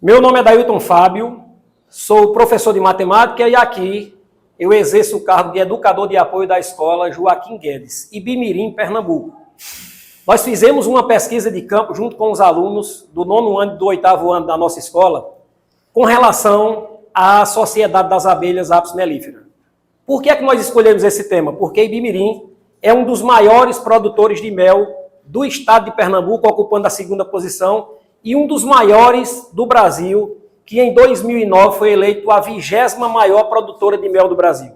Meu nome é Dailton Fábio, sou professor de matemática e aqui eu exerço o cargo de educador de apoio da escola Joaquim Guedes, Ibimirim, Pernambuco. Nós fizemos uma pesquisa de campo junto com os alunos do 9º ano e do 8º ano da nossa escola com relação à Sociedade das Abelhas Apis mellifera. Por que é que nós escolhemos esse tema? Porque Ibimirim é um dos maiores produtores de mel do estado de Pernambuco, ocupando a 2ª posição, e um dos maiores do Brasil, que em 2009 foi eleito a 20ª maior produtora de mel do Brasil.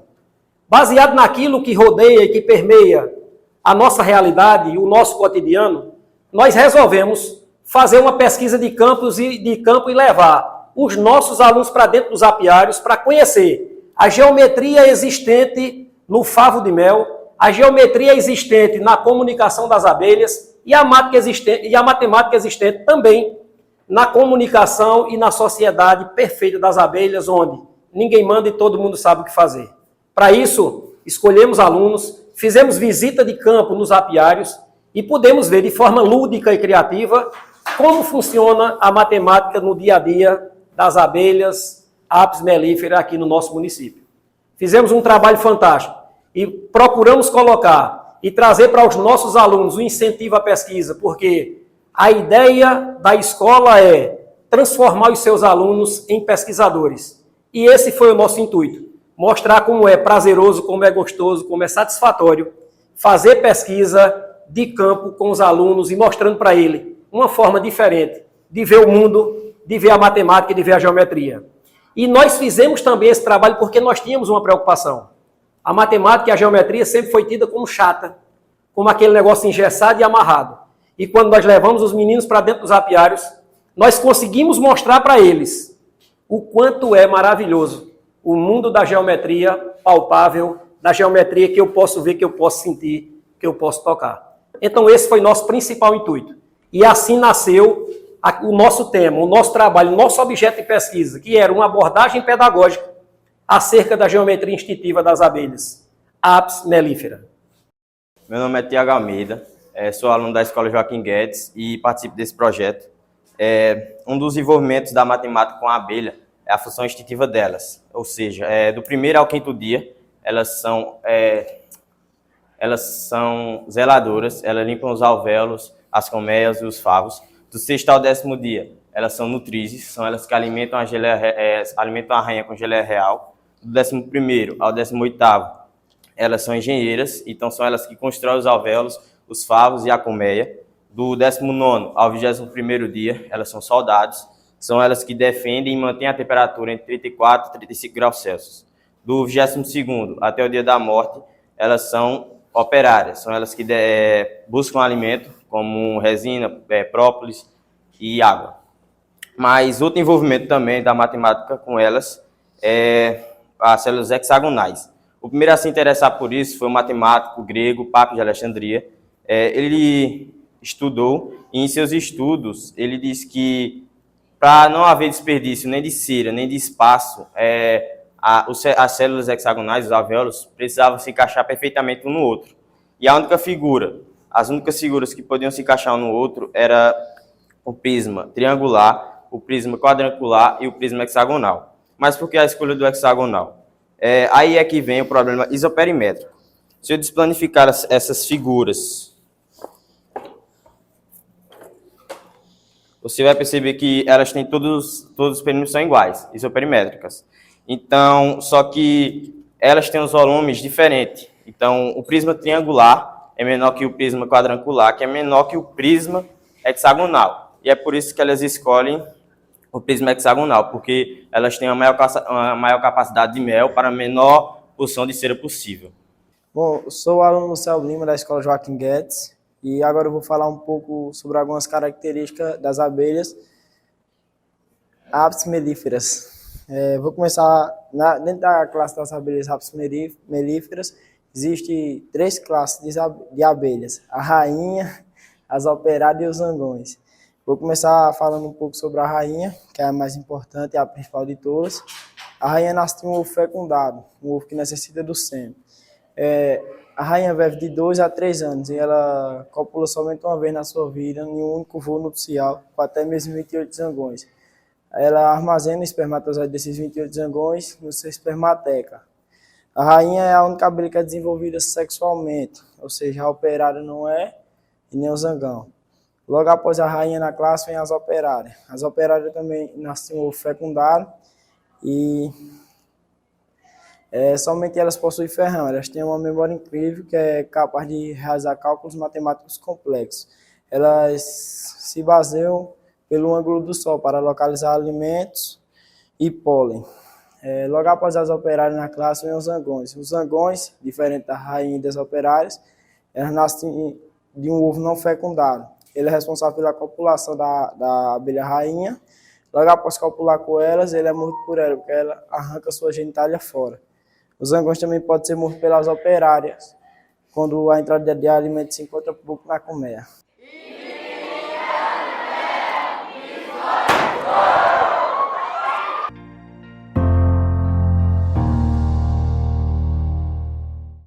Baseado naquilo que rodeia e que permeia a nossa realidade e o nosso cotidiano, nós resolvemos fazer uma pesquisa de campo e levar os nossos alunos para dentro dos apiários para conhecer a geometria existente no favo de mel, a geometria existente na comunicação das abelhas e a matemática existente também na comunicação e na sociedade perfeita das abelhas, onde ninguém manda e todo mundo sabe o que fazer. Para isso, escolhemos alunos, fizemos visita de campo nos apiários e pudemos ver de forma lúdica e criativa como funciona a matemática no dia a dia das abelhas Apis mellifera aqui no nosso município. Fizemos um trabalho fantástico e procuramos colocar e trazer para os nossos alunos o incentivo à pesquisa, porque a ideia da escola é transformar os seus alunos em pesquisadores. E esse foi o nosso intuito, mostrar como é prazeroso, como é gostoso, como é satisfatório fazer pesquisa de campo com os alunos e mostrando para ele uma forma diferente de ver o mundo, de ver a matemática e de ver a geometria. E nós fizemos também esse trabalho porque nós tínhamos uma preocupação. A matemática e a geometria sempre foi tida como chata, como aquele negócio engessado e amarrado. E quando nós levamos os meninos para dentro dos apiários, nós conseguimos mostrar para eles o quanto é maravilhoso o mundo da geometria palpável, da geometria que eu posso ver, que eu posso sentir, que eu posso tocar. Então esse foi nosso principal intuito. E assim nasceu o nosso tema, o nosso trabalho, o nosso objeto de pesquisa, que era uma abordagem pedagógica acerca da geometria instintiva das abelhas Apis mellifera. Meu nome é Tiago Almeida, sou aluno da Escola Joaquim Guedes e participo desse projeto. Um dos envolvimentos da matemática com a abelha é a função instintiva delas, ou seja, do 1º ao 5º dia, elas são zeladoras, elas limpam os alvéolos, as colmeias e os favos. Do 6º ao 10º dia, elas são nutrizes, são elas que alimentam a rainha com geleia real. Do 11º ao 18º, elas são engenheiras, então são elas que constroem os alvéolos, os favos e a colmeia. Do 19º ao 21º dia, elas são soldados, são elas que defendem e mantêm a temperatura entre 34 e 35 graus Celsius. Do 22º até o dia da morte, elas são operárias, são elas que buscam alimento, como resina, própolis e água. Mas outro envolvimento também da matemática com elas é as células hexagonais. O primeiro a se interessar por isso foi o matemático grego Papo de Alexandria. Ele estudou e em seus estudos ele disse que para não haver desperdício nem de cera, nem de espaço, as células hexagonais, os alvéolos, precisavam se encaixar perfeitamente um no outro. E as únicas figuras que podiam se encaixar um no outro era o prisma triangular, o prisma quadrangular e o prisma hexagonal. Mas por que a escolha do hexagonal? Aí é que vem o problema isoperimétrico. Se eu desplanificar essas figuras, você vai perceber que elas têm todos os perímetros são iguais, isoperimétricas. Então, só que elas têm os volumes diferentes. Então, o prisma triangular é menor que o prisma quadrangular, que é menor que o prisma hexagonal. E é por isso que elas escolhem o prisma hexagonal, porque elas têm uma maior capacidade de mel para a menor porção de cera possível. Bom, eu sou o aluno Luciano Lima da Escola Joaquim Guedes e agora eu vou falar um pouco sobre algumas características das abelhas Apis mellíferas. Vou começar dentro da classe das abelhas Apis mellíferas. Existem 3 classes de abelhas: a rainha, as operárias e os zangões. Vou começar falando um pouco sobre a rainha, que é a mais importante e a principal de todas. A rainha nasce de um ovo fecundado, um ovo que necessita do sêmen. A rainha vive de 2 a 3 anos e ela copula somente uma vez na sua vida, em um único voo nupcial, com até mesmo 28 zangões. ela armazena o espermatozoide desses 28 zangões no seu espermateca. A rainha é a única abelha que é desenvolvida sexualmente, ou seja, a operária não é e nem o zangão. Logo após a rainha na classe vem as operárias. As operárias também nascem ovo fecundado e somente elas possuem ferrão. Elas têm uma memória incrível que é capaz de realizar cálculos matemáticos complexos. Elas se baseiam pelo ângulo do Sol para localizar alimentos e pólen. Logo após as operárias na classe vem os zangões. Os zangões, diferente da rainha e das operárias, elas nascem de um ovo não fecundado. Ele é responsável pela copulação da abelha rainha. Logo após copular com elas, ele é morto por ela, porque ela arranca sua genitália fora. Os zangões também podem ser mortos pelas operárias, quando a entrada de alimento se encontra pouco na colmeia.